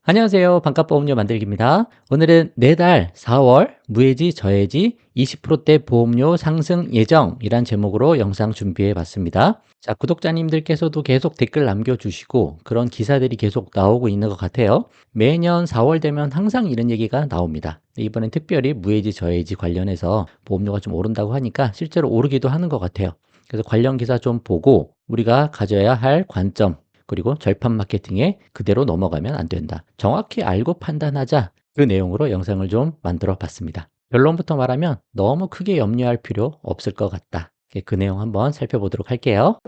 안녕하세요. 반값보험료 만들기입니다. 오늘은 내달 4월 무해지 저해지 20%대 보험료 상승 예정이란 제목으로 영상 준비해 봤습니다. 자, 구독자님들께서도 계속 댓글 남겨주시고 그런 기사들이 계속 나오고 있는 것 같아요. 매년 4월 되면 항상 이런 얘기가 나옵니다. 이번엔 특별히 무해지 저해지 관련해서 보험료가 좀 오른다고 하니까 실제로 오르기도 하는 것 같아요. 그래서 관련 기사 좀 보고 우리가 가져야 할 관점, 그리고 절판 마케팅에 그대로 넘어가면 안 된다. 정확히 알고 판단하자. 그 내용으로 영상을 좀 만들어 봤습니다. 결론부터 말하면 너무 크게 염려할 필요 없을 것 같다. 그 내용 한번 살펴보도록 할게요.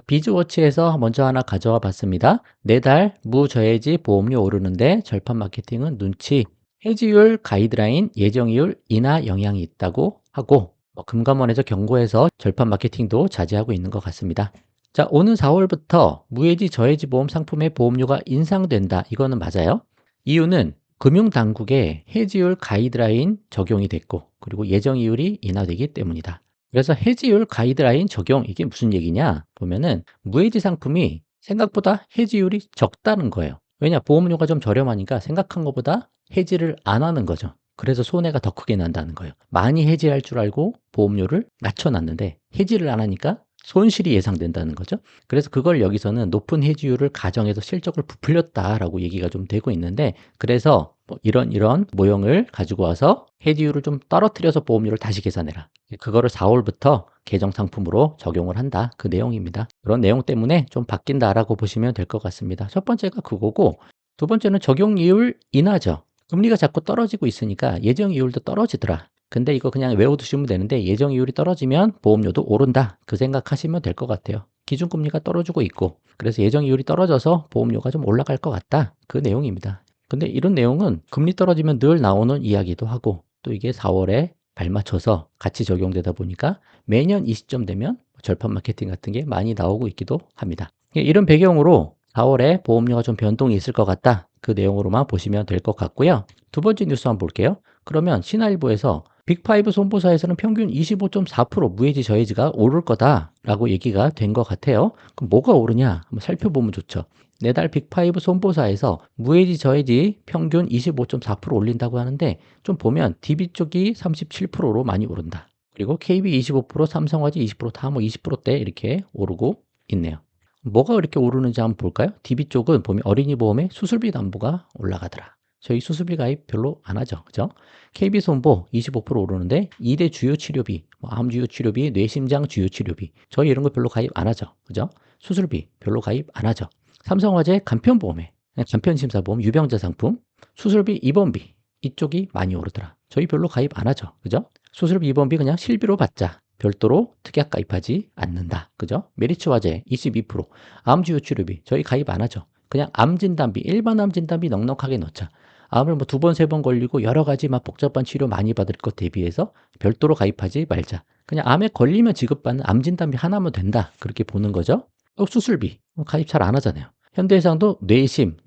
비즈워치에서 먼저 하나 가져와 봤습니다. 내달 무저해지 보험료 오르는데 절판 마케팅은 눈치, 해지율 가이드라인 예정이율 인하 영향이 있다고 하고 금감원에서 경고해서 절판 마케팅도 자제하고 있는 것 같습니다. 자, 오는 4월부터 무해지 저해지 보험 상품의 보험료가 인상된다. 이거는 맞아요. 이유는 금융당국의 해지율 가이드라인 적용이 됐고 그리고 예정이율이 인하되기 때문이다. 그래서 해지율 가이드라인 적용, 이게 무슨 얘기냐 보면은 무해지 상품이 생각보다 해지율이 적다는 거예요. 왜냐, 보험료가 좀 저렴하니까 생각한 것보다 해지를 안 하는 거죠. 그래서 손해가 더 크게 난다는 거예요. 많이 해지할 줄 알고 보험료를 낮춰놨는데 해지를 안 하니까 손실이 예상된다는 거죠. 그래서 그걸 여기서는 높은 해지율을 가정해서 실적을 부풀렸다라고 얘기가 좀 되고 있는데, 그래서 뭐 이런 모형을 가지고 와서 해지율을 좀 떨어뜨려서 보험료를 다시 계산해라. 그거를 4월부터 개정 상품으로 적용을 한다. 그 내용입니다. 그런 내용 때문에 좀 바뀐다라고 보시면 될 것 같습니다. 첫 번째가 그거고, 두 번째는 적용이율 인하죠. 금리가 자꾸 떨어지고 있으니까 예정이율도 떨어지더라. 근데 이거 그냥 외워두시면 되는데, 예정이율이 떨어지면 보험료도 오른다. 그 생각하시면 될 것 같아요. 기준금리가 떨어지고 있고, 그래서 예정이율이 떨어져서 보험료가 좀 올라갈 것 같다. 그 내용입니다. 근데 이런 내용은 금리 떨어지면 늘 나오는 이야기도 하고, 또 이게 4월에 발맞춰서 같이 적용되다 보니까 매년 이 시점 되면 절판 마케팅 같은 게 많이 나오고 있기도 합니다. 이런 배경으로 4월에 보험료가 좀 변동이 있을 것 같다. 그 내용으로만 보시면 될 것 같고요. 두 번째 뉴스 한번 볼게요. 그러면 신화일보에서 빅5 손보사에서는 평균 25.4% 무해지 저해지가 오를 거다라고 얘기가 된 것 같아요. 그럼 뭐가 오르냐? 한번 살펴보면 좋죠. 내달 빅5 손보사에서 무해지 저해지 평균 25.4% 올린다고 하는데, 좀 보면 DB 쪽이 37%로 많이 오른다. 그리고 KB 25%, 삼성화재 20%다 뭐 20%대 이렇게 오르고 있네요. 뭐가 그렇게 오르는지 한번 볼까요? DB 쪽은 보면 어린이 보험의 수술비 담보가 올라가더라. 저희 수술비 가입 별로 안 하죠. 그죠? KB손보 25% 오르는데 2대 주요 치료비, 뭐 암 주요 치료비, 뇌심장 주요 치료비. 저희 이런 거 별로 가입 안 하죠. 그죠? 수술비 별로 가입 안 하죠. 삼성화재 간편보험에 간편심사보험 유병자 상품, 수술비 입원비 이쪽이 많이 오르더라. 저희 별로 가입 안 하죠. 그죠? 수술비 입원비 그냥 실비로 받자. 별도로 특약 가입하지 않는다. 그죠? 메리츠화재 22%, 암주요 치료비 저희 가입 안 하죠. 그냥 암 진단비, 일반 암 진단비 넉넉하게 넣자. 암을 뭐 두 번, 세 번 걸리고 여러 가지 막 복잡한 치료 많이 받을 것 대비해서 별도로 가입하지 말자. 그냥 암에 걸리면 지급받는 암 진단비 하나면 된다. 그렇게 보는 거죠. 또 수술비 가입 잘 안 하잖아요. 현대해상도 뇌심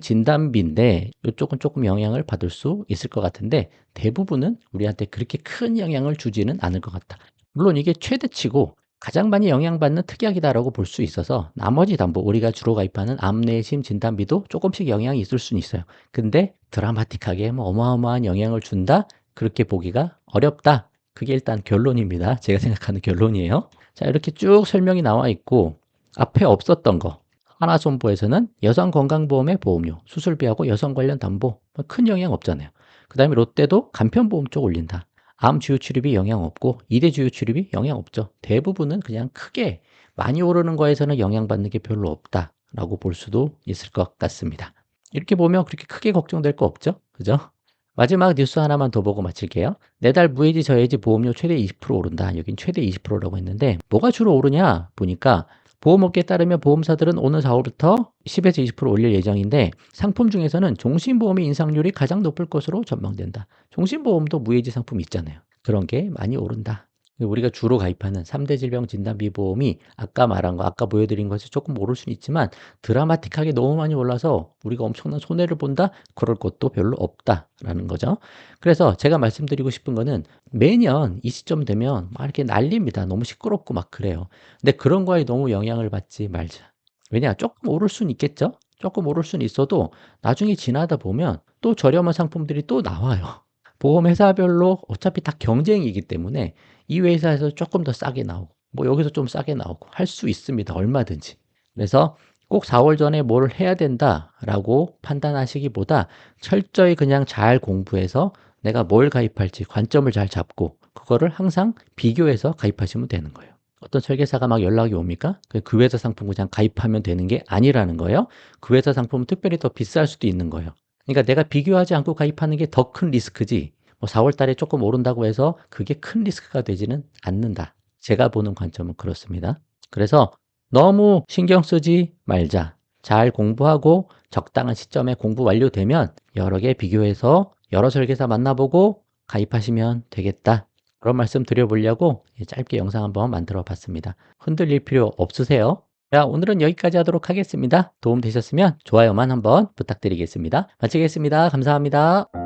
진단비인데 이쪽은 조금 영향을 받을 수 있을 것 같은데, 대부분은 우리한테 그렇게 큰 영향을 주지는 않을 것 같다. 물론 이게 최대치고 가장 많이 영향받는 특약이다라고 볼 수 있어서 나머지 담보, 우리가 주로 가입하는 암내심 진단비도 조금씩 영향이 있을 수는 있어요. 근데 드라마틱하게 뭐 어마어마한 영향을 준다? 그렇게 보기가 어렵다. 그게 일단 결론입니다. 제가 생각하는 결론이에요. 자, 이렇게 쭉 설명이 나와 있고, 앞에 없었던 거, 하나손보에서는 여성건강보험의 보험료, 수술비하고 여성 관련 담보 큰 영향 없잖아요. 그 다음에 롯데도 간편보험 쪽 올린다. 암 주요 치료비 영향 없고 2대 주요 치료비 영향 없죠. 대부분은 그냥 크게 많이 오르는 거에서는 영향받는 게 별로 없다라고 볼 수도 있을 것 같습니다. 이렇게 보면 그렇게 크게 걱정될 거 없죠? 그죠? 마지막 뉴스 하나만 더 보고 마칠게요. 내달 무해지 저해지 보험료 최대 20% 오른다. 여긴 최대 20%라고 했는데 뭐가 주로 오르냐 보니까, 보험업계에 따르면 보험사들은 오는 4월부터 10에서 20% 올릴 예정인데, 상품 중에서는 종신보험의 인상률이 가장 높을 것으로 전망된다. 종신보험도 무해지 상품 있잖아요. 그런 게 많이 오른다. 우리가 주로 가입하는 3대 질병진단비보험이 아까 말한 거, 아까 보여드린 것이 조금 오를 수는 있지만 드라마틱하게 너무 많이 올라서 우리가 엄청난 손해를 본다? 그럴 것도 별로 없다라는 거죠. 그래서 제가 말씀드리고 싶은 거는 매년 이 시점 되면 막 이렇게 난립니다. 너무 시끄럽고 막 그래요. 근데 그런 거에 너무 영향을 받지 말자. 왜냐? 조금 오를 수는 있겠죠? 조금 오를 수는 있어도 나중에 지나다 보면 또 저렴한 상품들이 또 나와요. 보험회사별로 어차피 다 경쟁이기 때문에 이 회사에서 조금 더 싸게 나오고 뭐 여기서 좀 싸게 나오고 할 수 있습니다. 얼마든지. 그래서 꼭 4월 전에 뭘 해야 된다라고 판단하시기보다 철저히 그냥 잘 공부해서 내가 뭘 가입할지 관점을 잘 잡고 그거를 항상 비교해서 가입하시면 되는 거예요. 어떤 설계사가 막 연락이 옵니까? 그 회사 상품 그냥 가입하면 되는 게 아니라는 거예요. 그 회사 상품은 특별히 더 비쌀 수도 있는 거예요. 그러니까 내가 비교하지 않고 가입하는 게 더 큰 리스크지, 뭐 4월 달에 조금 오른다고 해서 그게 큰 리스크가 되지는 않는다. 제가 보는 관점은 그렇습니다. 그래서 너무 신경 쓰지 말자. 잘 공부하고 적당한 시점에 공부 완료되면 여러 개 비교해서 여러 설계사 만나보고 가입하시면 되겠다. 그런 말씀 드려보려고 짧게 영상 한번 만들어 봤습니다. 흔들릴 필요 없으세요? 자, 오늘은 여기까지 하도록 하겠습니다. 도움 되셨으면 좋아요만 한번 부탁드리겠습니다. 마치겠습니다. 감사합니다.